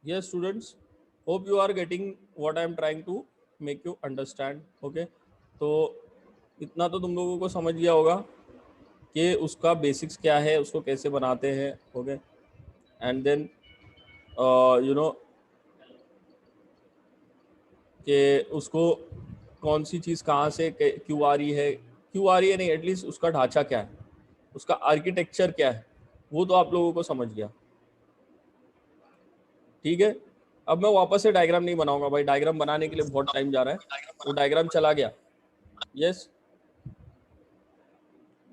Yes, students, hope you are getting what I am trying to make you understand. Okay, तो इतना तो तुम लोगों को समझ गया होगा कि उसका बेसिक्स क्या है, उसको कैसे बनाते हैं. Okay, and then you know कि उसको कौन सी चीज़ कहाँ से क्यों आ रही है, क्यों आ रही है नहीं, एटलीस्ट उसका ढांचा क्या है, उसका आर्किटेक्चर क्या है, वो तो आप लोगों को समझ गया. ठीक है, अब मैं वापस से डायग्राम नहीं बनाऊंगा भाई, डायग्राम बनाने के लिए बहुत टाइम जा रहा है, वो डायग्राम चला गया. यस,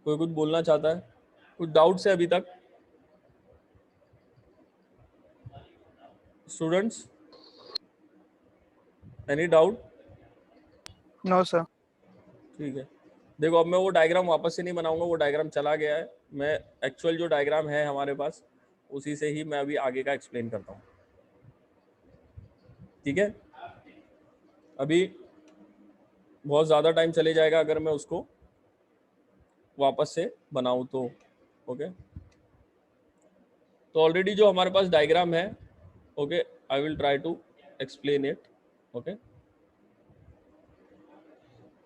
कोई कुछ बोलना चाहता है, कुछ डाउट्स है अभी तक students? Any doubt? No sir. ठीक है, देखो अब मैं वो डायग्राम वापस से नहीं बनाऊंगा, वो डायग्राम चला गया है. मैं एक्चुअल जो डायग्राम है हमारे पास उसी से ही मैं अभी आगे का एक्सप्लेन करता हूँ. ठीक है, अभी बहुत ज़्यादा टाइम चले जाएगा अगर मैं उसको वापस से बनाऊँ तो. ओके, तो ऑलरेडी जो हमारे पास डायग्राम है, okay, I will try to explain it. Okay,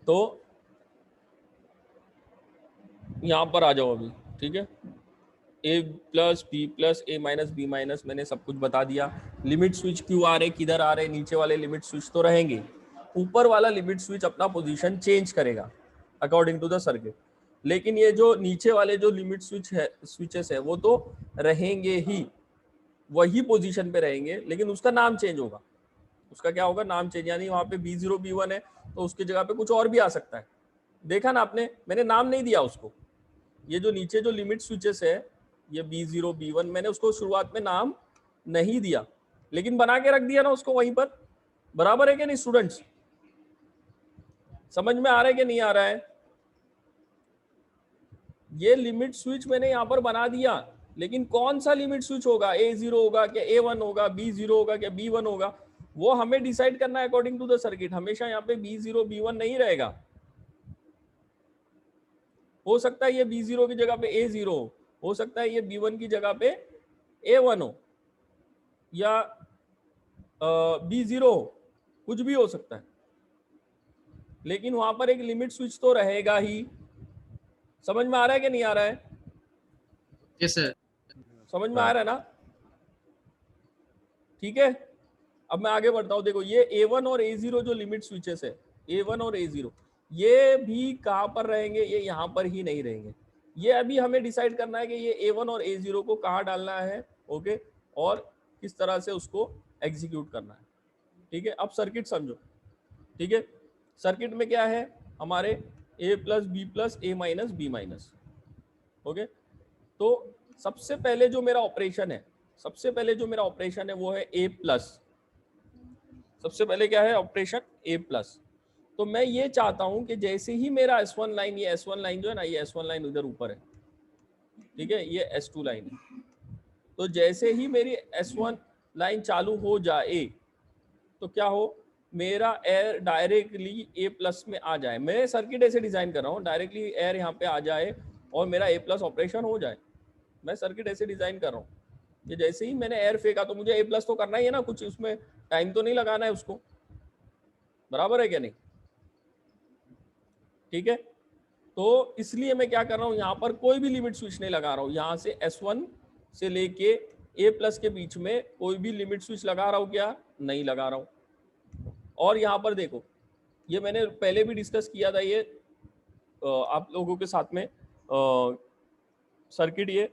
तो यहाँ पर आ जाओ अभी. ठीक है, A plus B plus A minus B minus मैंने सब कुछ बता दिया. लिमिट स्विच क्यों आ रहे, किधर आ रहे, नीचे वाले लिमिट स्विच तो रहेंगे, ऊपर वाला लिमिट स्विच अपना पोजीशन चेंज करेगा अकॉर्डिंग टू द सर्किट. लेकिन ये जो नीचे वाले जो लिमिट स्विच है, स्विचेस है, वो तो रहेंगे ही, वही पोजीशन पे रहेंगे, लेकिन उसका नाम चेंज होगा. उसका क्या होगा, नाम चेंज. यानी वहां पे B0 B1 है तो उसकी जगह पे कुछ और भी आ सकता है. देखा ना आपने, मैंने नाम नहीं दिया उसको. ये जो नीचे जो लिमिट स्विचेस है, ये B0 B1, मैंने उसको शुरुआत में नाम नहीं दिया, लेकिन बना के रख दिया ना उसको वहीं पर. बराबर है कि नहीं स्टूडेंट्स? समझ में आ रहा है कि नहीं आ रहा है? ये लिमिट स्विच मैंने यहाँ पर बना दिया, लेकिन कौन सा लिमिट स्विच होगा, A0 होगा क्या A1 होगा, B0 होगा क्या B1 होगा, वो हमें डिसाइड करना है अकॉर्डिंग टू द सर्किट. हमेशा यहाँ पे B0 B1 नहीं रहेगा. हो सकता है ये B0 की जगह पे A0 हो सकता है ये B1 की जगह पे A1 हो, या B0 हो, कुछ भी हो सकता है, लेकिन वहां पर एक लिमिट स्विच तो रहेगा ही. समझ में आ रहा है कि नहीं आ रहा है? Yes sir. समझ में आ रहा है ना? ठीक है, अब मैं आगे बढ़ता हूं. देखो ये A1 और A0 जो लिमिट स्विचेस है, A1 और A0, ये भी कहां पर रहेंगे, ये यहां पर ही नहीं रहेंगे. ये अभी हमें डिसाइड करना है कि ये A1 और A0 को कहां डालना है. ओके, और किस तरह से उसको एग्जीक्यूट करना है. ठीक है, अब सर्किट समझो. ठीक है, सर्किट में क्या है हमारे, A plus B plus A minus B minus. Okay, तो सबसे पहले जो मेरा ऑपरेशन है, सबसे पहले जो मेरा ऑपरेशन है वो है A प्लस. सबसे पहले क्या है ऑपरेशन, A प्लस. तो मैं ये चाहता हूं कि जैसे ही मेरा S1 लाइन, ये S1 लाइन जो है ना, ये S1 लाइन उधर ऊपर है, ठीक है, ये S2 लाइन है. तो जैसे ही मेरी S1 लाइन चालू हो जाए तो क्या हो, मेरा एयर डायरेक्टली A प्लस में आ जाए. मैं सर्किट ऐसे डिजाइन कर रहा हूँ, डायरेक्टली एयर यहाँ पे आ जाए और मेरा A प्लस ऑपरेशन हो जाए. मैं सर्किट ऐसे डिजाइन कर रहा हूँ कि जैसे ही मैंने एयर फेंका तो मुझे A प्लस तो करना ही है ना, कुछ उसमें टाइम तो नहीं लगाना है उसको. बराबर है क्या नहीं? ठीक है, तो इसलिए मैं क्या कर रहा हूँ, यहाँ पर कोई भी लिमिट स्विच नहीं लगा रहा हूँ. यहाँ से S1 से लेके A प्लस के बीच में कोई भी लिमिट स्विच लगा रहा हूँ क्या? नहीं लगा रहा हूँ. और यहाँ पर देखो, ये मैंने पहले भी डिस्कस किया था, ये आप लोगों के साथ में सर्किट. ये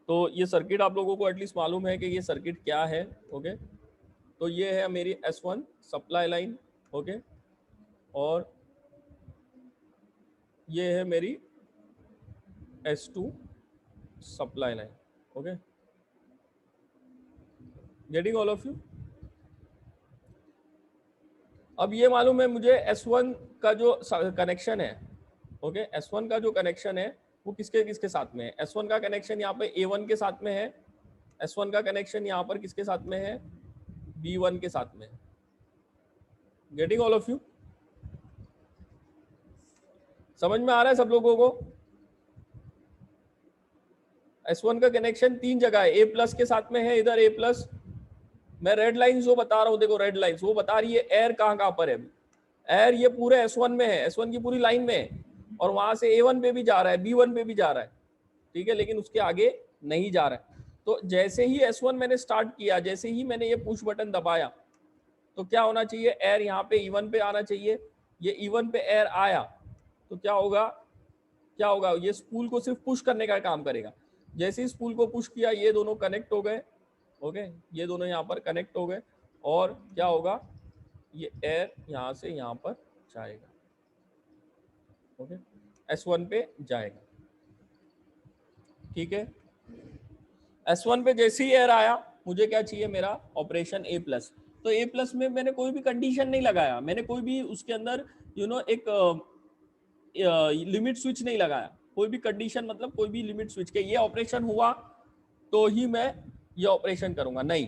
तो ये सर्किट आप लोगों को एटलीस्ट मालूम है कि ये सर्किट क्या है. ओके, तो ये है मेरी S1 सप्लाई लाइन. ओके, और ये है मेरी S2 supply line. Okay, getting all of you? अब ये मालूम है मुझे S1 का जो कनेक्शन है, ओके, S1 का जो कनेक्शन है वो किसके किसके साथ में है. S1 का कनेक्शन यहाँ पे A1 के साथ में है. S1 का कनेक्शन यहाँ पर किसके साथ में है, B1 के साथ में. Getting all of you? समझ में आ रहा है सब लोगों को? S1 का कनेक्शन तीन जगह है, A प्लस के साथ में है इधर A प्लस, मैं रेड लाइन जो बता रहा हूँ, देखो रेड लाइन वो बता रही है एयर कहाँ पर है। एयर ये पूरे S1 में है, S1 की पूरी लाइन में है, और वहां से A1 पे भी जा रहा है, B1 पे भी जा रहा है, ठीक है, लेकिन उसके आगे नहीं जा रहा है। तो जैसे ही S1 मैंने स्टार्ट किया, जैसे ही मैंने ये पुश बटन दबाया, तो क्या होना चाहिए, एयर यहाँ पे E1 पे आना चाहिए। ये E1 पे एयर आया तो क्या होगा, क्या होगा, ये स्पूल को सिर्फ पुश करने का काम करेगा। जैसे ही स्पूल को पुश किया, ये दोनों कनेक्ट हो गए, ओके, ये दोनों यहाँ पर कनेक्ट हो गए, और क्या होगा, ये एयर यहाँ से यहाँ पर जाएगा, ओके, S1 पे जाएगा, ठीक है। S1 पे जैसे ही एयर आया, मुझे क्या चाहिए, मेरा ऑपरेशन A+। तो A+ में मैंने कोई भी कंडीशन नहीं लगाया, मैंने कोई भी उसके अंदर एक लिमिट स्विच नहीं लगाया, कोई भी कंडीशन, मतलब कोई भी लिमिट स्विच के ये ऑपरेशन हुआ तो ही मैं ये ऑपरेशन करूंगा, नहीं।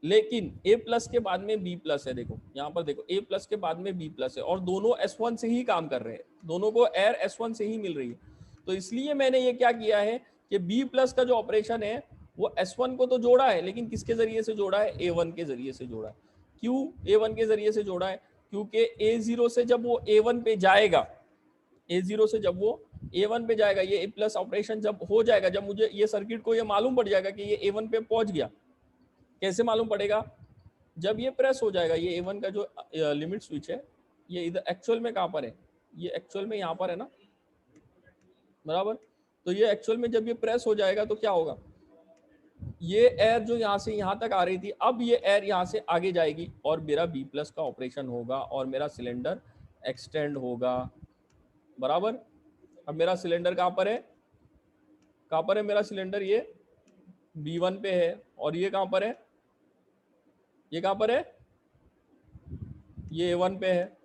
लेकिन A+ के बाद में B+ है, देखो यहाँ पर देखो, A+ के बाद में B+ है, और दोनों S1 से ही काम कर रहे हैं, दोनों को एयर S1 से ही मिल रही है। तो इसलिए मैंने ये क्या किया है कि B+ का जो ऑपरेशन है वो S1 को तो जोड़ा है, लेकिन किसके जरिए से जोड़ा है, A1 के जरिए से जोड़ा है। क्यों A1 के जरिए से जोड़ा है, क्योंकि A0 से जब वो A1 पे जाएगा, A0 से जब वो A1 पे जाएगा, ये A+ ऑपरेशन जब हो जाएगा, जब मुझे ये सर्किट को ये मालूम पड़ जाएगा कि ये A1 पे पहुंच गया। कैसे मालूम पड़ेगा, जब ये प्रेस हो जाएगा, ये A1 का जो लिमिट स्विच है, ये इधर एक्चुअल में कहाँ पर है, ये एक्चुअल में यहाँ पर है ना, बराबर। तो ये एक्चुअल में जब ये प्रेस हो जाएगा तो क्या होगा, ये एयर जो यहाँ से यहाँ तक आ रही थी, अब ये एयर यहाँ से आगे जाएगी और मेरा B+ का ऑपरेशन होगा और मेरा सिलेंडर एक्सटेंड होगा, बराबर। अब मेरा सिलेंडर कहाँ पर है, कहाँ पर है मेरा सिलेंडर, ये B1 पे है, और ये कहाँ पर है, ये कहाँ पर है, ये A1 पे है।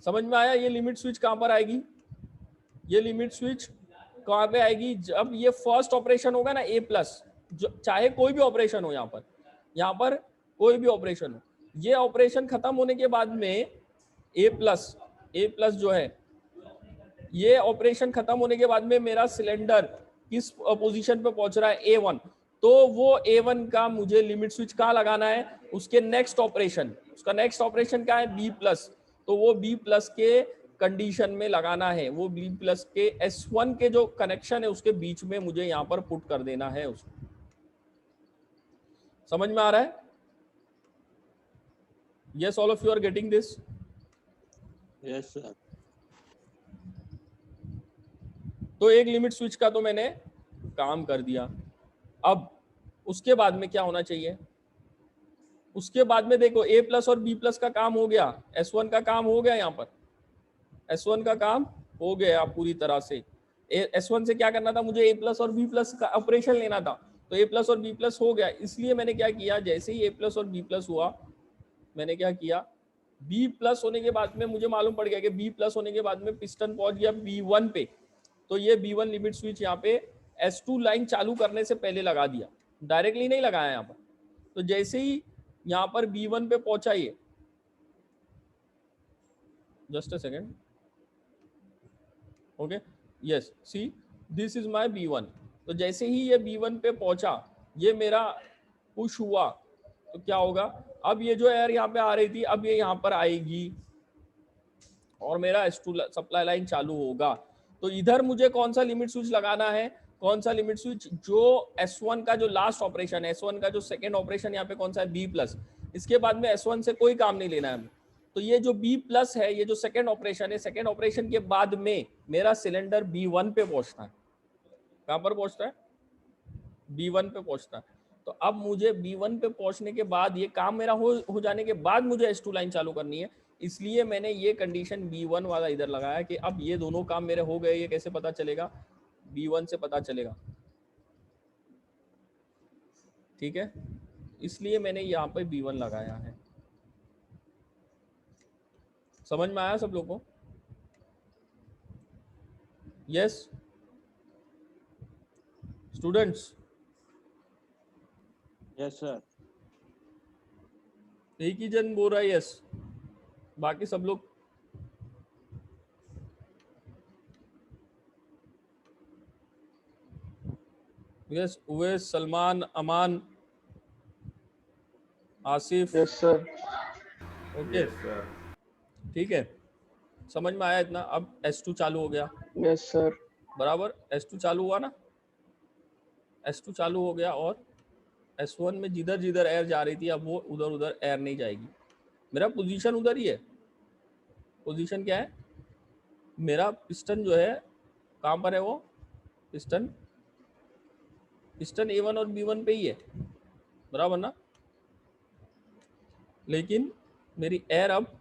समझ में आया, ये लिमिट स्विच कहाँ पर आएगी, ये लिमिट स्विच कहाँ पे आएगी, जब ये फर्स्ट ऑपरेशन होगा ना A+, जो चाहे कोई भी ऑपरेशन हो, यहाँ पर कोई भी ऑपरेशन हो, ये ऑपरेशन खत्म होने के बाद में A+ जो है, ये ऑपरेशन खत्म होने के बाद में मेरा सिलेंडर किस पोजीशन पे पहुंच रहा है, A1। तो वो A1 का मुझे लिमिट स्विच कहाँ लगाना है, उसके नेक्स्ट ऑपरेशन, उसका नेक्स्ट ऑपरेशन क्या है, B+। तो वो B+ के कंडीशन में लगाना है, वो B+ के S1 के जो कनेक्शन है उसके बीच में मुझे यहाँ पर पुट कर देना है उसको। समझ में आ रहा है, yes all of you are getting this? Yes, sir. तो एक लिमिट स्विच का तो मैंने काम कर दिया। अब उसके बाद में क्या होना चाहिए, उसके बाद में देखो A+ और B+ का काम हो गया, S1 का काम हो गया, यहाँ पर S1 का काम हो गया पूरी तरह से। S1 से क्या करना था, मुझे A+ और B+ का ऑपरेशन लेना था, तो A+ और B+ हो गया। इसलिए मैंने क्या किया, जैसे ही A+ और B+ हुआ, मैंने क्या किया, B+ होने के बाद में मुझे मालूम पड़ गया कि B+ होने के बाद में पिस्टन पहुंच गया B1 पे, तो ये B1 लिमिट स्विच यहाँ पे S2 लाइन चालू करने से पहले लगा दिया, डायरेक्टली नहीं लगाया यहाँ पर। तो जैसे ही यहाँ पर B1 पे पहुंचा, ये just a second, okay, yes, see this is my B1। तो जैसे ही ये B1 पे पहुंचा, ये मेरा पुश हुआ, तो क्या होगा, अब ये जो एयर यहाँ पे आ रही थी, अब ये यहाँ पर आएगी और मेरा S2 सप्लाई लाइन चालू होगा। तो इधर मुझे कौन सा लिमिट स्विच लगाना है, कौन सा लिमिट स्विच, जो S1 का जो लास्ट ऑपरेशन है, S1 का जो सेकेंड ऑपरेशन यहाँ पे कौन सा है, B+। इसके बाद में S1 से कोई काम नहीं लेना है हमें। तो ये जो B+ है, ये जो सेकेंड ऑपरेशन है, सेकेंड ऑपरेशन के बाद में मेरा सिलेंडर B1 पे पहुंचता है। कहां पर पहुंचता है, B1 पे पहुंचता है। तो अब मुझे B1 पे पहुंचने के बाद, ये काम मेरा हो जाने के बाद मुझे S2 लाइन चालू करनी है। इसलिए मैंने ये कंडीशन B1 वाला इधर लगाया कि अब ये दोनों काम मेरे हो गए। ये कैसे पता चलेगा, B1 से पता चलेगा, ठीक है। इसलिए मैंने यहाँ पे B1 लगाया है। समझ में आया सब लोगों को, यस स्टूडेंट्स? Yes, sir. एक ही जन बोल रहा है यस, बाकी सब लोग यस, उवैस, सलमान, अमान, आसिफ, यस सर। ओके ठीक है, समझ में आया इतना। अब S2 चालू हो गया, यस सर। बराबर, S2 चालू हुआ ना, S2 चालू हो गया और S1 में जिधर जिधर एयर जा रही थी अब वो उधर उधर एयर नहीं जाएगी। मेरा पोजीशन उधर ही है। पोजीशन क्या है, मेरा पिस्टन जो है कहाँ पर है, वो पिस्टन A1 और B1 पे ही है, बराबर ना। लेकिन मेरी एयर अब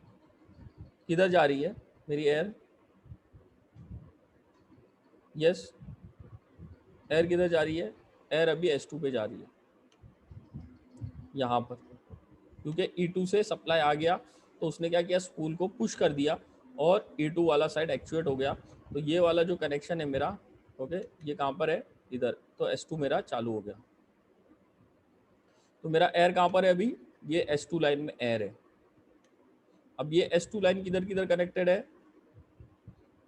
किधर जा रही है, मेरी एयर, यस, एयर किधर जा रही है, एयर अभी S2 पे जा रही है यहाँ पर, क्योंकि E2 से सप्लाई आ गया तो उसने क्या किया, स्पूल को पुश कर दिया और E2 वाला साइड एक्चुएट हो गया। तो ये वाला जो कनेक्शन है मेरा, ओके, ये कहाँ पर है, इधर, तो S2 मेरा चालू हो गया। तो मेरा एयर कहाँ पर है अभी, ये S2 लाइन में एयर है। अब ये S2 लाइन किधर किधर कनेक्टेड है,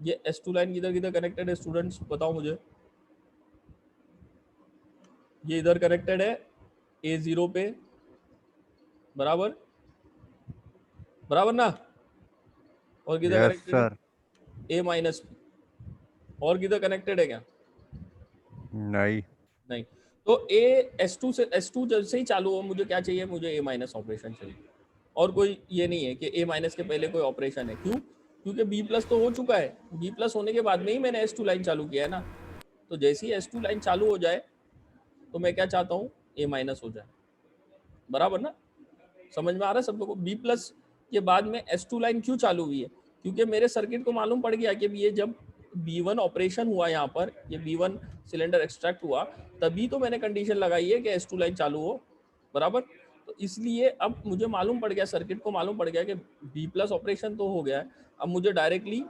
ये S2 लाइन किधर किधर कनेक्टेड है, स्टूडेंट्स बताओ मुझे। ये इधर कनेक्टेड है A0 पे, बराबर, बराबर ना, और किधर यस कनेक्टेड है, सर। A- पे, और किधर कनेक्टेड है क्या, नहीं। नहीं। तो S2 से, S2 जैसे ही चालू हो मुझे क्या चाहिए, मुझे A- ऑपरेशन चाहिए, और कोई ये नहीं है कि A- के पहले कोई ऑपरेशन है। क्यों, क्योंकि B+ तो हो चुका है, B+ होने के बाद में ही मैंने S2 लाइन चालू किया है ना। तो जैसे ही S2 लाइन चालू हो जाए तो मैं क्या चाहता हूँ, A- हो जाए, बराबर ना। समझ में आ रहा है सब लोगों को। B+ के बाद में S2 लाइन क्यों चालू हुई है, क्योंकि मेरे सर्किट को मालूम पड़ गया कि ये जब B1 ऑपरेशन हुआ, यहाँ पर ये B1 सिलेंडर एक्सट्रैक्ट हुआ, तभी तो मैंने कंडीशन लगाई है कि S2 लाइन चालू हो, बराबर। तो इसलिए अब मुझे मालूम पड़ गया, सर्किट को मालूम पड़ गया कि B+ ऑपरेशन तो हो गया है, अब मुझे डायरेक्टली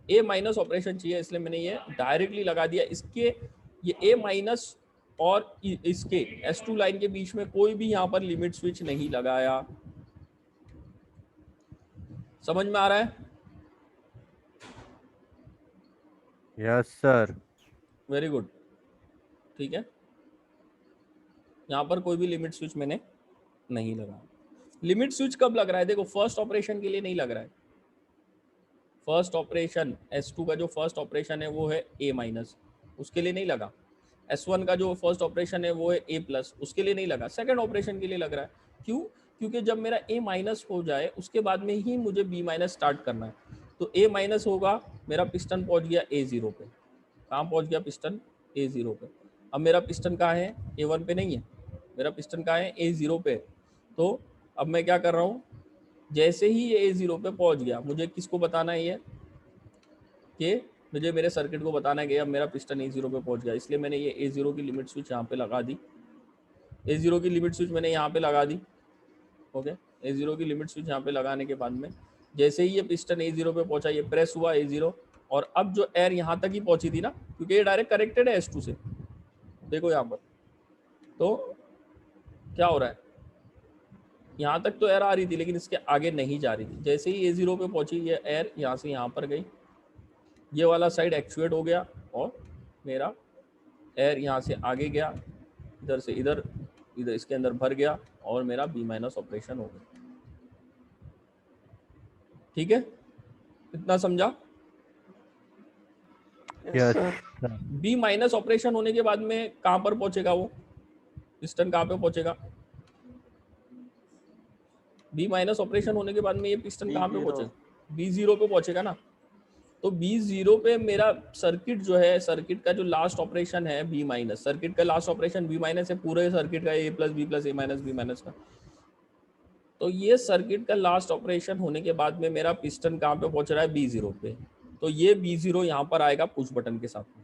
A- ऑपरेशन चाहिए, इसलिए मैंने ये डायरेक्टली लगा दिया। इसके ये A- और इसके S2 लाइन के बीच में कोई भी यहाँ पर लिमिट स्विच नहीं लगाया। समझ में आ रहा है, यस सर। वेरी गुड, ठीक है। यहाँ पर कोई भी लिमिट स्विच मैंने नहीं लगाया। लिमिट स्विच कब लग रहा है, देखो फर्स्ट ऑपरेशन के लिए नहीं लग रहा है। फर्स्ट ऑपरेशन S2 का जो फर्स्ट ऑपरेशन है वो है A-, उसके लिए नहीं लगा। S1 का जो फर्स्ट ऑपरेशन है वो है A+, उसके लिए नहीं लगा। सेकंड ऑपरेशन के लिए लग रहा है। क्यों, क्योंकि जब मेरा A- हो जाए उसके बाद में ही मुझे B- स्टार्ट करना है। तो A- होगा, मेरा पिस्टन पहुंच गया A0 पे। कहाँ पहुंच गया पिस्टन, A0 पे। अब मेरा पिस्टन कहाँ है, A1 पे नहीं है, मेरा पिस्टन कहाँ है, A0 पे। तो अब मैं क्या कर रहा हूँ, जैसे ही ये A0 पे पहुंच गया, मुझे किसको बताना है, ये कि मुझे मेरे सर्किट को बताना है कि अब मेरा पिस्टन A0 पे पहुंच गया। इसलिए मैंने ये A0 की लिमिट स्विच यहाँ पे लगा दी। A0 की लिमिट स्विच मैंने यहाँ पे लगा दी, ओके। A0 की लिमिट स्विच यहाँ पे लगाने के बाद में जैसे ही ये पिस्टन A0 पे पहुंचा, ये प्रेस हुआ A0, और अब जो एयर यहाँ तक ही पहुंची थी ना, क्योंकि ये डायरेक्ट कनेक्टेड है S2 से, देखो यहाँ पर, तो क्या हो रहा है, यहाँ तक तो एयर आ रही थी लेकिन इसके आगे नहीं जा रही थी। जैसे ही A0 पे पहुंची ये एयर यहाँ से यहाँ पर गई, ये वाला साइड एक्चुएट हो गया और मेरा एयर यहाँ से आगे गया, इधर से इधर, इधर इसके अंदर भर गया और मेरा B- ऑपरेशन हो गया। ठीक है, इतना समझा। Yes yes sir. Sir. B- operation होने के बाद में कहाँ पर पहुंचेगा, वो पिस्टन कहाँ पे पहुंचेगा, B- ऑपरेशन होने के बाद में ये पिस्टन कहाँ पे पहुंचेगा, B0 पे पहुंचेगा ना। तो B0 पे मेरा सर्किट जो है, सर्किट का जो लास्ट ऑपरेशन है B-, सर्किट का लास्ट ऑपरेशन B- है, पूरे सर्किट का A+, B+, A-, B- का। तो ये सर्किट का लास्ट ऑपरेशन होने के बाद में मेरा पिस्टन कहाँ पे पहुंच रहा है, B0 पे। तो ये B0 यहाँ पर आएगा पुश बटन के साथ में।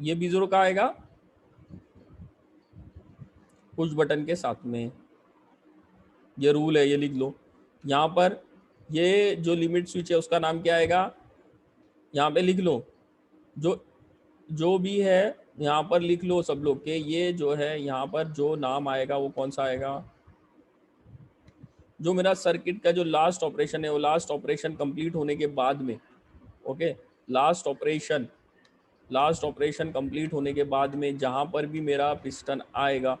ये B0 कहाँ आएगा, पुश बटन के साथ में। ये रूल है, ये लिख लो। यहाँ पर ये जो लिमिट स्विच है उसका नाम क्या आएगा, यहाँ पे लिख लो। जो जो भी है यहाँ पर लिख लो सब लोग के, ये जो है यहाँ पर जो नाम आएगा वो कौन सा आएगा, जो मेरा सर्किट का जो लास्ट ऑपरेशन है वो लास्ट ऑपरेशन कंप्लीट होने के बाद में, ओके, लास्ट ऑपरेशन कंप्लीट होने के बाद में जहाँ पर भी मेरा पिस्टन आएगा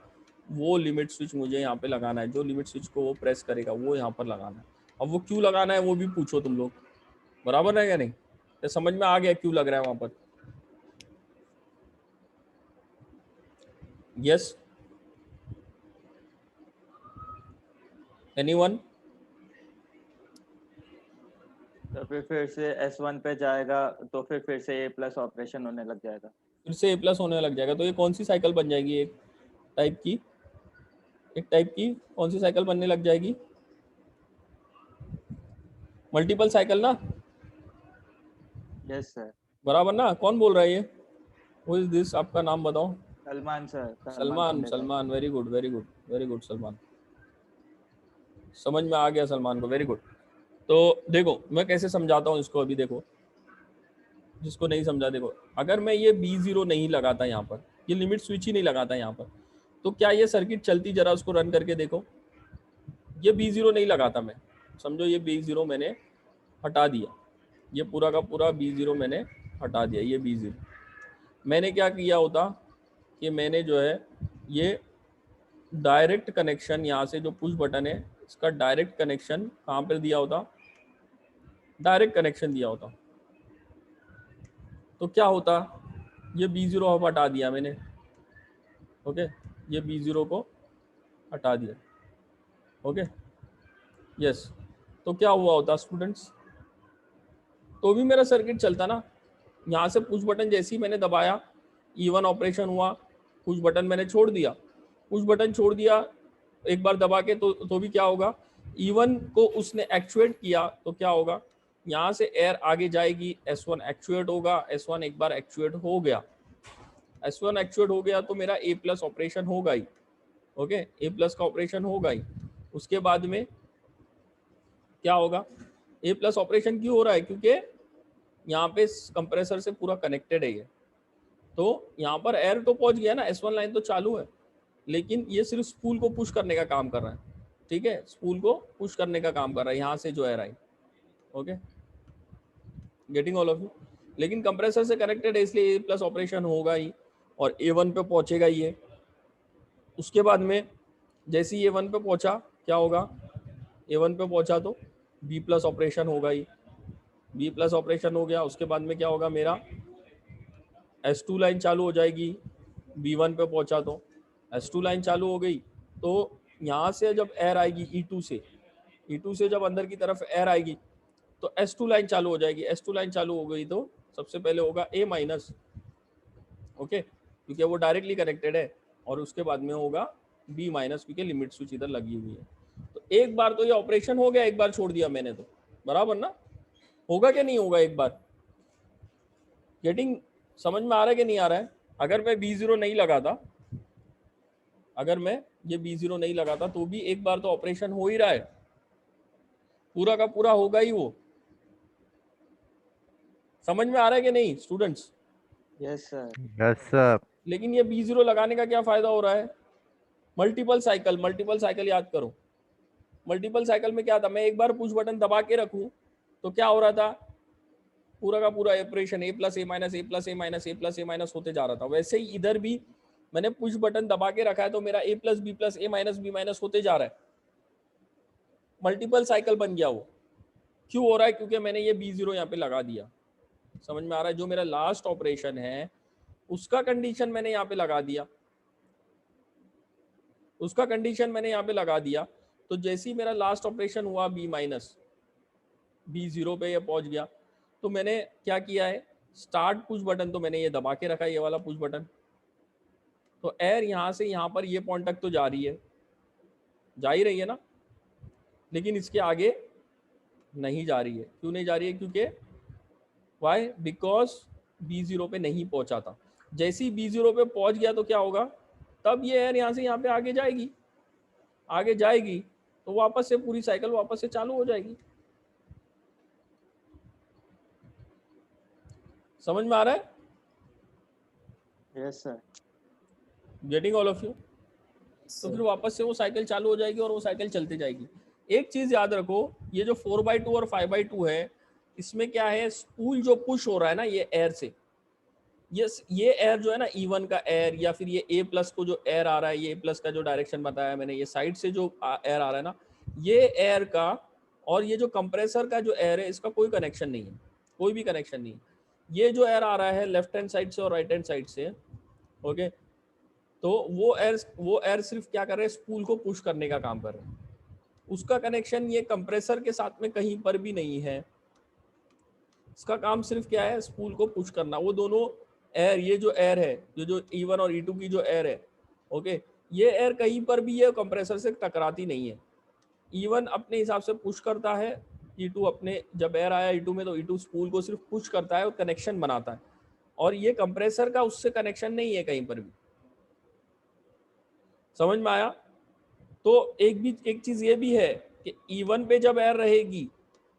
वो लिमिट स्विच मुझे यहाँ पे लगाना है, जो लिमिट स्विच को वो प्रेस करेगा वो यहाँ पर लगाना है। अब वो क्यों लगाना है वो भी पूछो तुम लोग, बराबर है या नहीं? तो समझ में आ गया क्यों लग रहा है वहां पर? Yes, anyone? तो फिर से S1 पे जाएगा तो फिर से A प्लस ऑपरेशन होने लग जाएगा। फिर से ए प्लस होने लग जाएगा। तो ये कौन सी साइकिल बन जाएगी? एक टाइप की कौन सी साइकिल बनने लग जाएगी? मल्टीपल साइकिल ना? Yes sir. बराबर ना? कौन बोल रहा है ये? Who is this? आपका नाम बताओ। Salman sir. Salman, very good Salman, समझ में आ गया सलमान को, वेरी गुड। तो देखो मैं कैसे समझाता हूँ इसको अभी, देखो जिसको नहीं समझा, देखो अगर मैं ये B0 नहीं लगाता यहाँ पर, ये लिमिट स्विच ही नहीं लगाता यहाँ पर, तो क्या ये सर्किट चलती? जरा उसको रन करके देखो। ये B0 नहीं लगाता मैं, समझो ये B0 मैंने हटा दिया, ये पूरा का पूरा B0 मैंने हटा दिया। ये B0 मैंने क्या किया होता कि मैंने जो है ये डायरेक्ट कनेक्शन, यहाँ से जो पुश बटन है इसका डायरेक्ट कनेक्शन कहाँ पर दिया होता? डायरेक्ट कनेक्शन दिया होता। तो क्या होता? ये B0 अब हटा दिया मैंने, ओके, ये B0 को हटा दिया, ओके, यस। तो क्या हुआ होता स्टूडेंट्स? तो भी मेरा सर्किट चलता ना। यहाँ से पुश बटन जैसे ही मैंने दबाया, E1 ऑपरेशन हुआ, पुश बटन मैंने छोड़ दिया, एक बार दबा के, तो भी क्या होगा? E1 को उसने एक्चुएट किया तो क्या होगा? यहाँ से एयर आगे जाएगी, S1 एक्चुएट होगा, S1 एक बार एक्चुएट हो गया, S1 एक्चुएट हो गया तो मेरा A प्लस ऑपरेशन होगा ही, ओके, A प्लस का ऑपरेशन होगा ही। उसके बाद में क्या होगा? A प्लस ऑपरेशन क्यों हो रहा है? क्योंकि यहाँ पे कंप्रेसर से पूरा कनेक्टेड है ये, तो यहाँ पर एयर तो पहुंच गया ना, S1 लाइन तो चालू है, लेकिन ये सिर्फ स्पूल को पुश करने का काम कर रहा है, ठीक है, स्पूल को पुश करने का काम कर रहा है यहाँ से जो air I, okay, getting all of you. लेकिन कंप्रेसर से कनेक्टेड है इसलिए A प्लस ऑपरेशन होगा ही और A1 पे पहुंचेगा ये। उसके बाद में जैसे ही A1 पे पहुंचा क्या होगा? A1 पे पहुंचा तो B प्लस ऑपरेशन होगा ही, B प्लस ऑपरेशन हो गया। उसके बाद में क्या होगा? मेरा S2 लाइन चालू हो जाएगी, B1 पे पहुंचा तो S2 लाइन चालू हो गई। तो यहाँ से जब एयर आएगी E2 से जब अंदर की तरफ एयर आएगी तो S2 लाइन चालू हो जाएगी। S2 लाइन चालू हो गई तो सबसे पहले होगा A माइनस, ओके, क्योंकि वो डायरेक्टली कनेक्टेड है, और उसके बाद में होगा B माइनस, क्योंकि लिमिट स्विच इधर लगी हुई है। तो एक बार तो ये ऑपरेशन हो गया, एक बार छोड़ दिया मैंने तो, बराबर ना? होगा क्या नहीं होगा एक बार? गेटिंग, समझ में आ रहा है कि नहीं आ रहा है? अगर मैं B0 नहीं लगाता, अगर मैं ये B0 नहीं लगाता तो भी एक बार तो ऑपरेशन हो ही रहा है, पूरा का पूरा होगा ही वो। समझ में आ रहा है कि नहीं students? Yes sir. Yes sir. लेकिन ये B0 लगाने का क्या फायदा हो रहा है? मल्टीपल साइकिल याद करो। मल्टीपल साइकिल में क्या था? मैं एक बार पुश बटन दबा के रखूं तो क्या हो रहा था? पूरा का पूरा operation A plus A minus A plus A minus A plus A minus होते जा रहा था। वैसे ही इधर भी मैंने पुश बटन दबा के रखा है तो मेरा A plus B plus A minus B minus होते जा रहा है। मल्टीपल साइकिल बन गया वो। क्यों हो रहा है? क्योंकि मैंने ये B0 यहाँ पे लगा दिया। समझ में आ रहा है? जो मेरा लास्ट ऑपरेशन है उसका कंडीशन मैंने यहाँ पे लगा दिया, उसका कंडीशन मैंने यहाँ पे लगा दिया। तो जैसे ही मेरा लास्ट ऑपरेशन हुआ B माइनस, B0 पे ये पहुंच गया, तो मैंने क्या किया है? स्टार्ट पुश बटन तो मैंने ये दबा के रखा है, ये वाला पुश बटन। तो एयर यहाँ से यहाँ पर ये पॉइंट तक तो जा रही है, जा ही रही है ना, लेकिन इसके आगे नहीं जा रही है। क्यों नहीं जा रही है? क्योंकि वाई? बिकॉज B0 पे नहीं पहुंचा था। जैसे ही B0 पे पहुंच गया तो क्या होगा? तब ये एयर यहाँ से यहाँ पे आगे जाएगी तो वापस से पूरी साइकिल वापस से चालू हो जाएगी। समझ में आ रहा है? Yes sir. Getting all of you? तो फिर वापस से वो साइकिल चालू हो जाएगी और वो साइकिल चलती जाएगी। एक चीज याद रखो, ये जो 4/2 और 5/2 है, इसमें क्या है? स्पूल जो पुश हो रहा है ना ये एयर से, ये एयर जो है ना E1 का एयर, या फिर ये A प्लस को जो एयर आ रहा है, ये A प्लस का जो डायरेक्शन बताया मैंने, ये साइड से जो एयर आ रहा है ना, ये एयर का और ये जो कंप्रेसर का जो एयर है, इसका कोई कनेक्शन नहीं है, कोई भी कनेक्शन नहीं है। ये जो एयर आ रहा है लेफ्ट हैंड साइड से और राइट हैंड साइड से, ओके, तो वो एयर सिर्फ क्या कर रहे हैं, स्पूल को पुश करने का काम कर रहे हैं। उसका कनेक्शन ये कंप्रेसर के साथ में कहीं पर भी नहीं है। इसका काम सिर्फ क्या है, स्पूल को पुश करना। वो दोनों एयर, ये जो एयर है, जो E1 और E2 की जो एयर है, ओके, ये एयर कहीं पर भी ये कंप्रेसर से टकराती नहीं है। E1 अपने हिसाब से पुश करता है, E2 अपने, जब एयर आया E2 में तो E2 स्पूल को सिर्फ पुश करता है और कनेक्शन बनाता है, और ये कंप्रेसर का उससे कनेक्शन नहीं है कहीं पर भी। समझ में आया? तो एक चीज ये भी है कि E1 पे जब एयर रहेगी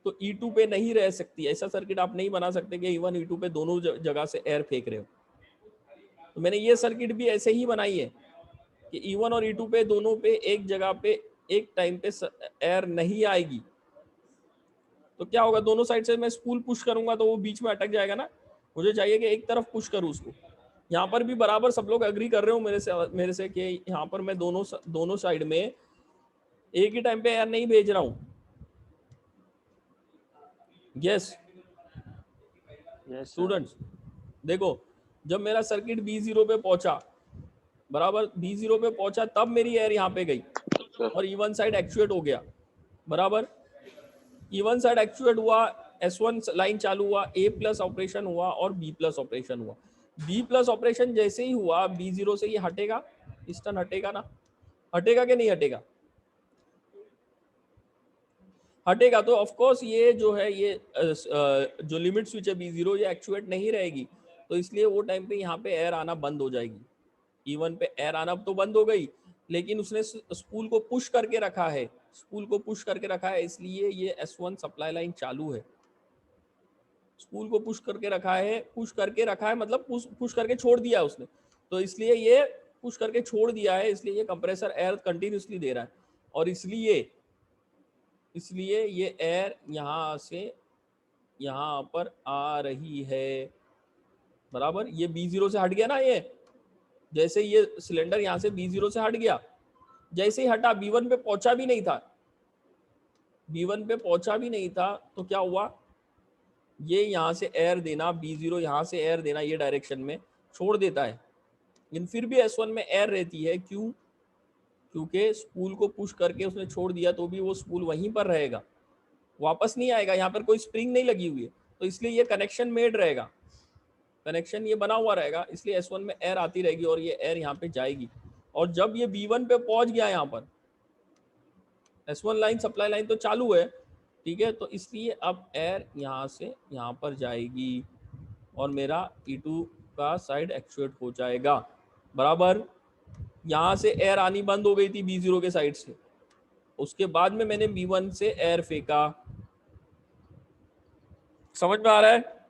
तो E2 पे नहीं रह सकती। ऐसा सर्किट आप नहीं बना सकते कि E1 E2 पे दोनों जगह से एयर फेंक रहे हो। तो मैंने ये सर्किट भी ऐसे ही बनाई है कि E1 और E2 पे दोनों पे एक जगह पे एक टाइम पे एयर नहीं आएगी। तो क्या होगा, दोनों साइड से मैं स्पूल पुश करूंगा तो वो बीच में अटक जाएगा ना। मुझे चाहिए कि एक तरफ पुश करूं उसको। यहाँ पर भी बराबर सब लोग एग्री कर रहे हो मेरे से कि यहाँ पर मैं दोनों साइड में एक ही टाइम पे एयर नहीं भेज रहा हूं। यस स्टूडेंट्स, देखो जब मेरा सर्किट B0 पे पहुंचा, बराबर B0 पे पहुंचा, तब मेरी एयर यहाँ पे गई और E1 साइड एक्चुएट हो गया। बराबर E1 साइड एक्चुएट हुआ, S1 लाइन चालू हुआ, A प्लस ऑपरेशन हुआ और B प्लस ऑपरेशन हुआ। B प्लस ऑपरेशन जैसे ही हुआ, B0 से ये हटेगा, इस टर्न हटेगा ना, हटेगा कि नहीं हटेगा? हटेगा। तो ऑफ कोर्स ये जो है, ये जो लिमिट स्विच है B0, ये एक्चुएट नहीं रहेगी। तो इसलिए वो टाइम पे यहाँ पे एयर आना बंद हो जाएगी। E1 पे एयर आना तो बंद हो गई, लेकिन उसने स्पूल को पुश करके रखा है, स्पूल को पुश करके रखा है, इसलिए ये S1 सप्लाई लाइन चालू है। स्पूल को पुश करके रखा है मतलब पुश करके छोड़ दिया है उसने, तो इसलिए ये पुश करके छोड़ दिया है, इसलिए ये कंप्रेसर एयर कंटिन्यूसली दे रहा है। और इसलिए ये एयर यहाँ से यहाँ पर आ रही है। बराबर, ये B0 से हट गया ना, ये जैसे ये सिलेंडर यहाँ से B0 से हट गया, जैसे ही हटा B1 पे पहुंचा भी नहीं था, B1 पे पहुंचा भी नहीं था, तो क्या हुआ, ये यहाँ से एयर देना, B0 यहाँ से एयर देना, ये डायरेक्शन में छोड़ देता है, लेकिन फिर भी S1 में एयर रहती है। क्यों? क्योंकि स्पूल को पुश करके उसने छोड़ दिया, तो भी वो स्पूल वहीं पर रहेगा, वापस नहीं आएगा। यहाँ पर कोई स्प्रिंग नहीं लगी हुई है, तो इसलिए ये कनेक्शन मेड रहेगा, कनेक्शन ये बना हुआ रहेगा, इसलिए S1 में एयर आती रहेगी और ये एयर यहाँ पे जाएगी। और जब ये B1 पे पहुंच गया, यहाँ पर S1 लाइन सप्लाई लाइन तो चालू है, ठीक है, तो इसलिए अब एयर यहाँ से यहाँ पर जाएगी और मेरा E2 का साइड एक्चुएट हो जाएगा। बराबर, यहाँ से एयर आनी बंद हो गई थी B0 के साइड से, उसके बाद में मैंने B1 से एयर फेंका। समझ में आ रहा है?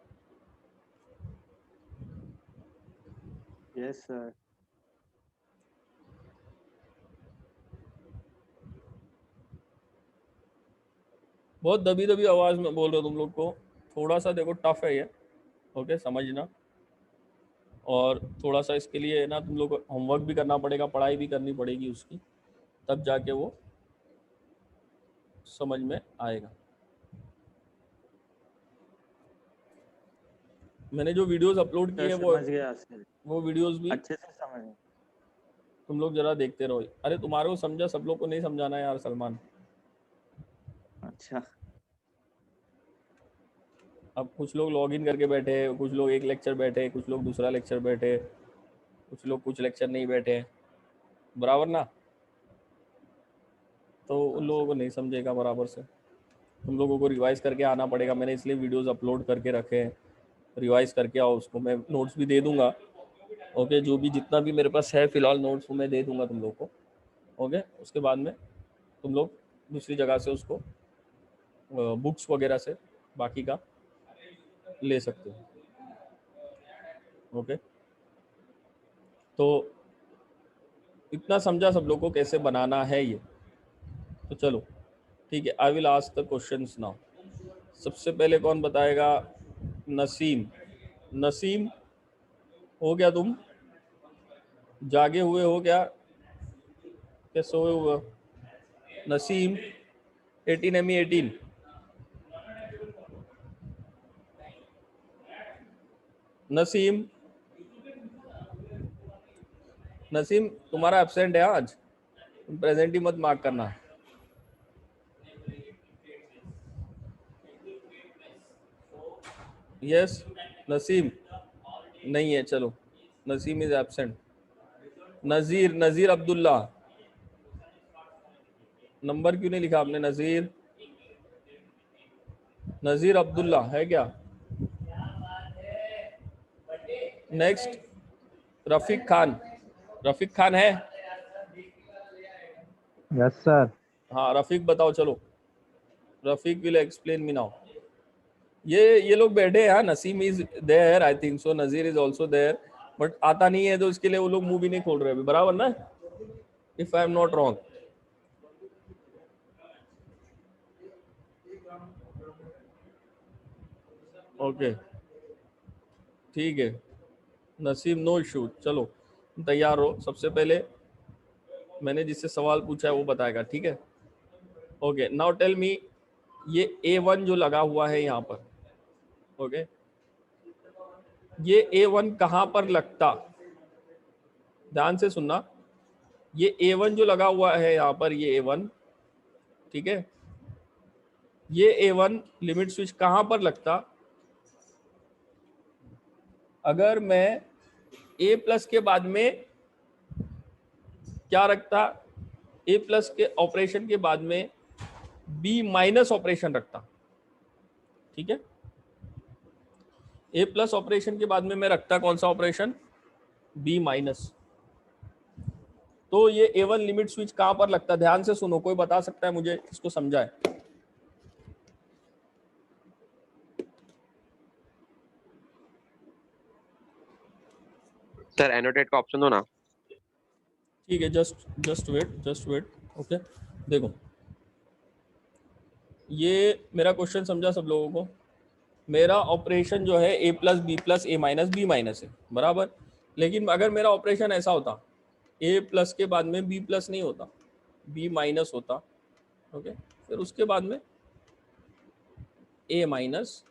Yes sir. बहुत दबी दबी आवाज में बोल रहे हो तुम लोग को, थोड़ा सा देखो टफ है ये, ओके, समझना। और थोड़ा सा इसके लिए ना तुम लोग को होमवर्क भी करना पड़ेगा, पढ़ाई भी करनी पड़ेगी उसकी, तब जाके वो समझ में आएगा। मैंने जो वीडियोस अपलोड किए हैं वो वीडियोस भी अच्छे से समझ गए। तुम लोग जरा देखते रहो। अरे तुम्हारे को समझा, सब लोग को नहीं समझाना यार सलमान। अच्छा, अब कुछ लोग लॉगिन करके बैठे, कुछ लोग एक लेक्चर बैठे, कुछ लोग दूसरा लेक्चर बैठे, कुछ लोग कुछ लेक्चर नहीं बैठे, बराबर ना, तो उन लोगों को नहीं समझेगा बराबर से। तुम लोगों को रिवाइज करके आना पड़ेगा, मैंने इसलिए वीडियोस अपलोड करके रखे हैं, रिवाइज करके आओ उसको। मैं नोट्स भी दे दूंगा, ओके, जो भी जितना भी मेरे पास है फिलहाल नोट्स वो मैं दे दूंगा तुम लोग को, ओके। उसके बाद में तुम लोग दूसरी जगह से उसको बुक्स वगैरह से बाकी का ले सकते हो, ओके। तो इतना समझा सब लोग को कैसे बनाना है ये, तो चलो ठीक है। I will ask the questions now. सबसे पहले कौन बताएगा? नसीम। हो गया? तुम जागे हुए हो क्या सोए हुए? नसीम 18 एमी 18। नसीम नसीम तुम्हारा एब्सेंट है आज, तुम प्रेजेंट ही मत मार्क करना। यस नसीम नहीं है, चलो Naseem is absent. Nazir Abdullah, number क्यों नहीं लिखा आपने? नजीर अब्दुल्ला है क्या? नेक्स्ट रफीक खान है? Yes sir. हाँ रफीक बताओ, चलो Rafiq will explain me now. ये लोग बैठे हैं। Naseem is there, I think so. Nazir is also there, but आता नहीं है तो इसके लिए वो लोग मुंह भी नहीं खोल रहे अभी, बराबर ना? If I am not wrong. Okay ठीक है नसीम, नो इशू। चलो तैयार हो। सबसे पहले मैंने जिससे सवाल पूछा है वो बताएगा, ठीक है? ओके नाउ टेल मी, ये A1 जो लगा हुआ है यहाँ पर, ओके ये A1 कहाँ पर लगता? ध्यान से सुनना। ये A1 जो लगा हुआ है यहाँ पर, ये A1, ठीक है? ये A1 लिमिट स्विच कहाँ पर लगता? अगर मैं A प्लस के बाद में क्या रखता? A प्लस के ऑपरेशन के बाद में B माइनस ऑपरेशन रखता, ठीक है? A प्लस ऑपरेशन के बाद में मैं रखता कौन सा ऑपरेशन? B minus. तो ये A1 लिमिट स्विच कहां पर लगता? ध्यान से सुनो, कोई बता सकता है मुझे, इसको समझाए? सर एनोटेट का ऑप्शन दो ना। ठीक है, जस्ट वेट। ओके देखो, ये मेरा क्वेश्चन समझा सब लोगों को? मेरा ऑपरेशन जो है A plus B plus A minus B minus है, बराबर? लेकिन अगर मेरा ऑपरेशन ऐसा होता, A प्लस के बाद में B प्लस नहीं होता, B माइनस होता, ओके फिर उसके बाद में A माइनस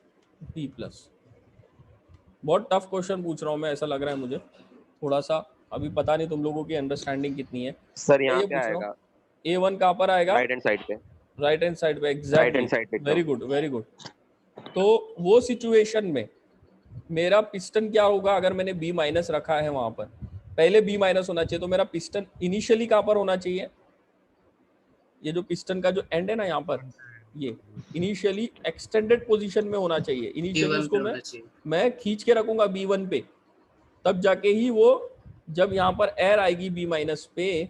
B प्लस। बहुत टफ क्वेश्चन पूछ रहा हूँ मैं, ऐसा लग रहा है मुझे थोड़ा सा। अभी पता नहीं तुम लोगों की अंडरस्टैंडिंग कितनी है। सर यहाँ पे आएगा A1 कहाँ पर आएगा? राइट हैंड साइड पे। राइट हैंड साइड पे, एग्जैक्टली। Very good. तो वो सिचुएशन में मेरा पिस्टन क्या होगा? अगर मैंने B माइनस रखा है वहां पर, पहले B माइनस होना चाहिए, तो मेरा पिस्टन इनिशियली कहाँ पर होना चाहिए? ये जो पिस्टन का जो एंड है ना यहाँ पर, ये इनिशियली एक्सटेंडेड पोजीशन में होना चाहिए। इनिशियली उसको मैं खींच के रखूंगा B1 पे, तब जाके ही वो जब यहाँ पर एयर आएगी B माइनस पे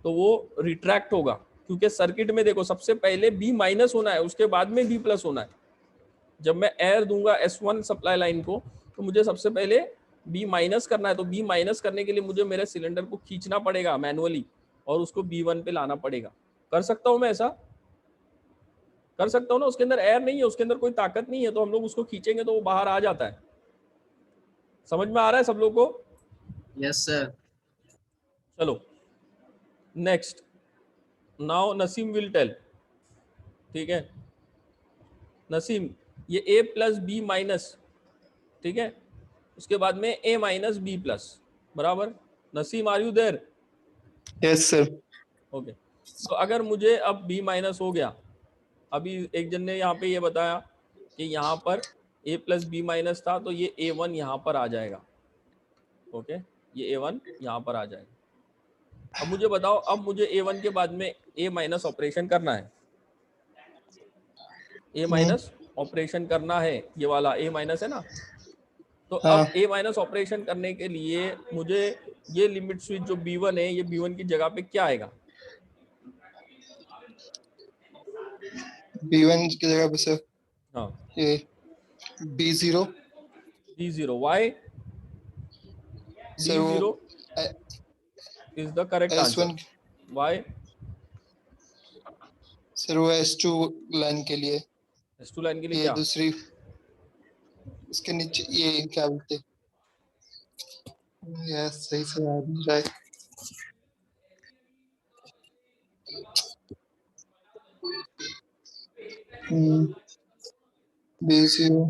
तो वो रिट्रैक्ट होगा। क्योंकि सर्किट में देखो, सबसे पहले B माइनस होना है, उसके बाद में B प्लस होना है। जब मैं एयर दूंगा S1 सप्लाई लाइन को, तो मुझे सबसे पहले B माइनस करना है। तो B माइनस करने के लिए मुझे मेरे सिलेंडर को खींचना पड़ेगा मैनुअली, और उसको B1 पे लाना पड़ेगा। कर सकता हूं मैं ऐसा? कर सकता हूं ना? उसके अंदर एयर नहीं है, उसके अंदर कोई ताकत नहीं है, तो हम लोग उसको खींचेंगे तो वो बाहर आ जाता है। समझ में आ रहा है सब लोग को? Yes sir. चलो next, now Naseem will tell, ठीक है? नसीम, ये A प्लस बी माइनस, ठीक है, उसके बाद में A माइनस बी प्लस, बराबर? Naseem are you there? Yes sir. Okay, तो अगर मुझे अब B माइनस हो गया, अभी एक जन ने यहाँ पे ये बताया कि यहाँ पर A प्लस बी माइनस था, तो ये A1 यहाँ पर आ जाएगा, ओके ये A1 यहाँ पर आ जाएगा। अब मुझे बताओ, अब मुझे A1 के बाद में A माइनस ऑपरेशन करना है, A माइनस ऑपरेशन करना है, ये वाला A माइनस है ना? तो अब A माइनस ऑपरेशन करने के लिए मुझे ये लिमिट स्विच जो B1 है, ये B1 की जगह पे क्या आएगा? B1 की जगह पे सर हाँ ये B0। B0, why? Sir B0 is the correct answer. S1 Why? Sir वो S2 लाइन के लिए, S2 लाइन के लिए ये क्या? दूसरी इसके नीचे ये क्या बोलते, यस, सही से याद नहीं रहा है। B0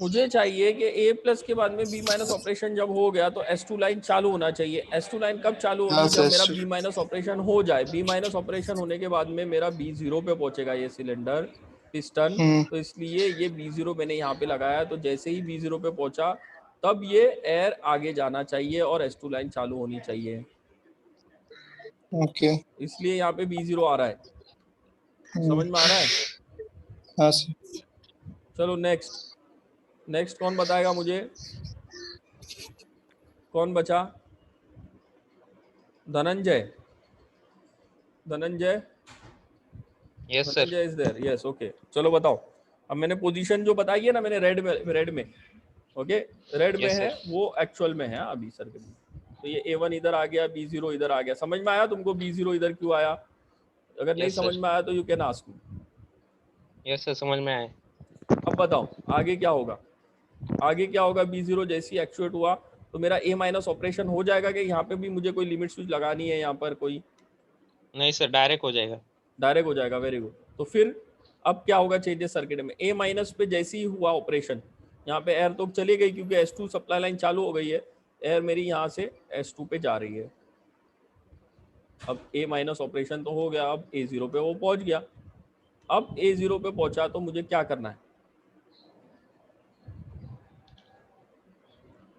मुझे चाहिए कि ए प्लस के बाद में बी माइनस ऑपरेशन जब हो गया तो एस टू लाइन चालू होना चाहिए। एस टू लाइन कब चालू होगी? यस, जब मेरा S2 बी माइनस ऑपरेशन हो जाए। बी माइनस ऑपरेशन होने के बाद में मेरा बी जीरो पे पहुंचेगा ये सिलेंडर पिस्टन। तो इसलिए ये बी जीरो मैंने यहाँ पे लगाया, तो जैसे ही बी जीरो पे पहुंचा तब ये एयर आगे जाना चाहिए और एस टू लाइन चालू होनी चाहिए, ओके। इसलिए यहाँ पे बी जीरो आ रहा है। समझ में आ रहा है? हाँ सर। चलो नेक्स्ट। नेक्स्ट कौन बताएगा मुझे? कौन बचा? Dhananjay. Dhananjay yes sir. Dhananjay is there? Yes, okay. चलो बताओ। अब मैंने पोजीशन जो बताई है ना, मैंने रेड में ओके, रेड में Yes, है sir. वो एक्चुअल में है अभी सर्किट में। तो ये A1 इधर आ गया, B0 इधर आ गया। समझ में आया तुमको B0 इधर क्यों आया? अगर नहीं Yes, sir. समझ में आया तो you can ask me. Yes sir, समझ में आया। अब बताओ आगे क्या होगा? आगे क्या होगा? B0 जैसे ही एक्चुएट हुआ तो मेरा A माइनस ऑपरेशन हो जाएगा कि यहाँ पे भी मुझे कोई लिमिट स्विच लगानी है? यहाँ पर कोई नहीं सर, डायरेक्ट हो जाएगा। डायरेक्ट हो जाएगा। Very good. तो फिर अब क्या होगा चेंजेस सर्किट में? A माइनस पे जैसे ही हुआ ऑपरेशन, यहाँ पे एयर तो चली गई क्योंकि S2 सप्लाई लाइन चालू हो गई है। एयर मेरी यहाँ से S2 पे जा रही है। अब A माइनस ऑपरेशन तो हो गया, अब A0 पे वो पहुंच गया। अब A0 पे पहुंचा तो मुझे क्या करना है?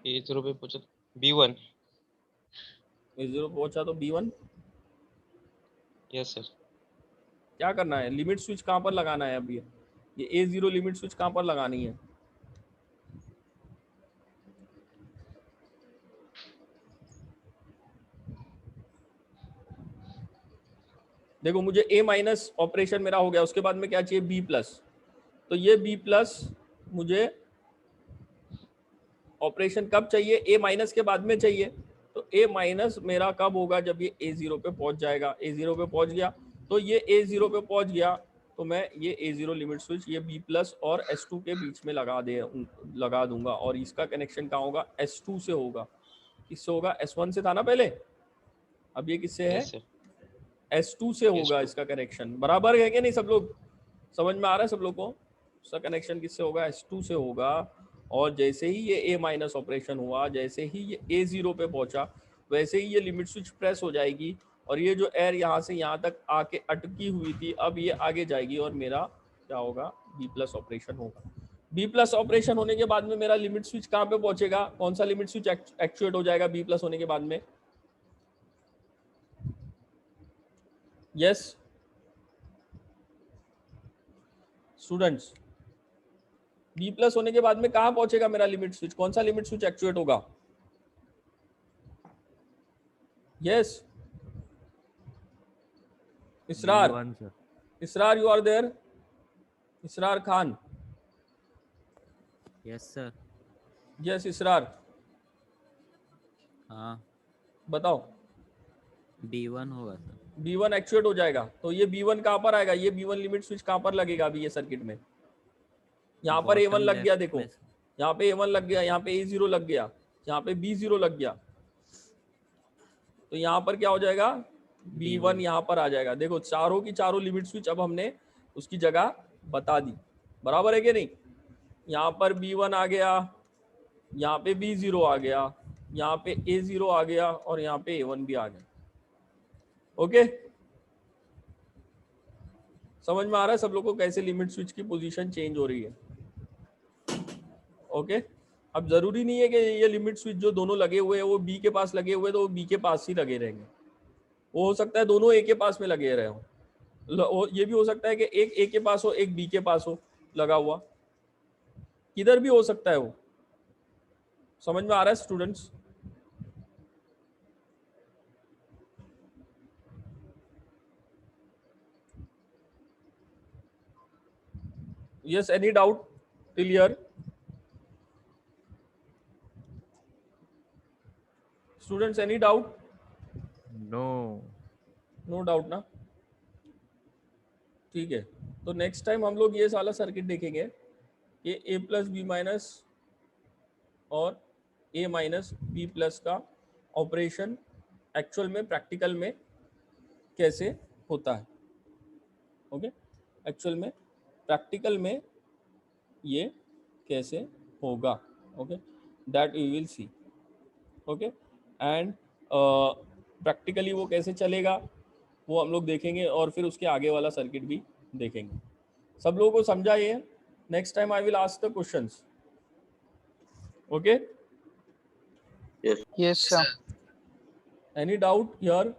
A0 पे पूछो। B1। A0 पहुंचा तो B1 यस सर। क्या करना है? लिमिट स्विच कहाँ पर लगाना है? अब ये A0 लिमिट स्विच कहाँ पर लगानी है? देखो मुझे A माइनस ऑपरेशन मेरा हो गया, उसके बाद में क्या चाहिए? B plus. तो ये B प्लस मुझे ऑपरेशन कब चाहिए? A माइनस के बाद में चाहिए। तो A माइनस मेरा कब होगा? जब ये A0 पे पहुंच जाएगा। A0 पे पहुंच गया तो ये A0 पे पहुंच गया तो मैं ये A0 लिमिट स्विच ये B प्लस और S2 के बीच में लगा दूंगा। और इसका कनेक्शन कहाँ होगा? S2 से होगा। किससे होगा? S1 से था ना पहले, अब ये किससे है? Yes sir. S2 से होगा S2। इसका कनेक्शन। बराबर है कि नहीं? सब लोग समझ में आ रहा है? सब लोग को इसका कनेक्शन किससे होगा? S2 से होगा। और जैसे ही ये A माइनस ऑपरेशन हुआ, जैसे ही ये A0 पे पहुंचा, वैसे ही ये लिमिट स्विच प्रेस हो जाएगी और ये जो एयर यहाँ से यहाँ तक आके अटकी हुई थी अब ये आगे जाएगी और मेरा क्या होगा? B प्लस ऑपरेशन होगा। B प्लस ऑपरेशन होने के बाद में मेरा लिमिट स्विच कहाँ पे पहुंचेगा? कौन सा लिमिट स्विच एक्चुएट हो जाएगा B प्लस होने के बाद में? यस स्टूडेंट्स, B प्लस होने के बाद में कहां पहुंचेगा मेरा लिमिट स्विच? कौन सा लिमिट स्विच एक्चुएट होगा? Yes Israr. B1 sir. Israr, you are there? Israr Khan. Yes sir. Yes Israr, हाँ बताओ। B1 होगा सर। B1 एक्चुएट हो जाएगा तो ये B1 कहां पर आएगा? ये B1 लिमिट स्विच कहां पर लगेगा अभी ये सर्किट में? यहाँ पर A1 बॉटम लग गया, लेफ्ट देखो में। यहाँ पे A1 लग गया, यहाँ पे A0 लग गया, यहाँ पे B0 लग गया। तो यहाँ पर क्या हो जाएगा? B1 यहाँ पर आ जाएगा। देखो चारों की चारों लिमिट स्विच अब हमने उसकी जगह बता दी। बराबर है कि नहीं? यहाँ पर B1 आ गया, यहाँ पे B0 आ गया, यहाँ पे A0 आ गया और यहाँ पे A1 भी आ गया। ओके, समझ में आ रहा है सब लोग को कैसे लिमिट स्विच की पोजीशन चेंज हो रही है? ओके, अब जरूरी नहीं है कि ये लिमिट स्विच जो दोनों लगे हुए हैं वो B के पास लगे हुए तो वो B के पास ही लगे रहेंगे। वो हो सकता है दोनों A के पास में लगे रहे हो। ये भी हो सकता है कि एक A के पास हो, एक B के पास हो लगा हुआ, किधर भी हो सकता है वो। समझ में आ रहा है students? Yes, any doubt till here? Students any doubt? No. No doubt ना? ठीक है, तो नेक्स्ट टाइम हम लोग ये साला सर्किट देखेंगे कि A प्लस B माइनस और ए माइनस बी प्लस का ऑपरेशन एक्चुअल में प्रैक्टिकल में कैसे होता है. ओके, एक्चुअल में प्रैक्टिकल में ये कैसे होगा. Okay, that we will see. Okay, and practically वो कैसे चलेगा वो हम लोग देखेंगे और फिर उसके आगे वाला सर्किट भी देखेंगे. सब लोगों को समझा ये? Next time I will ask the questions. Okay, Yes, sir. Any doubt here?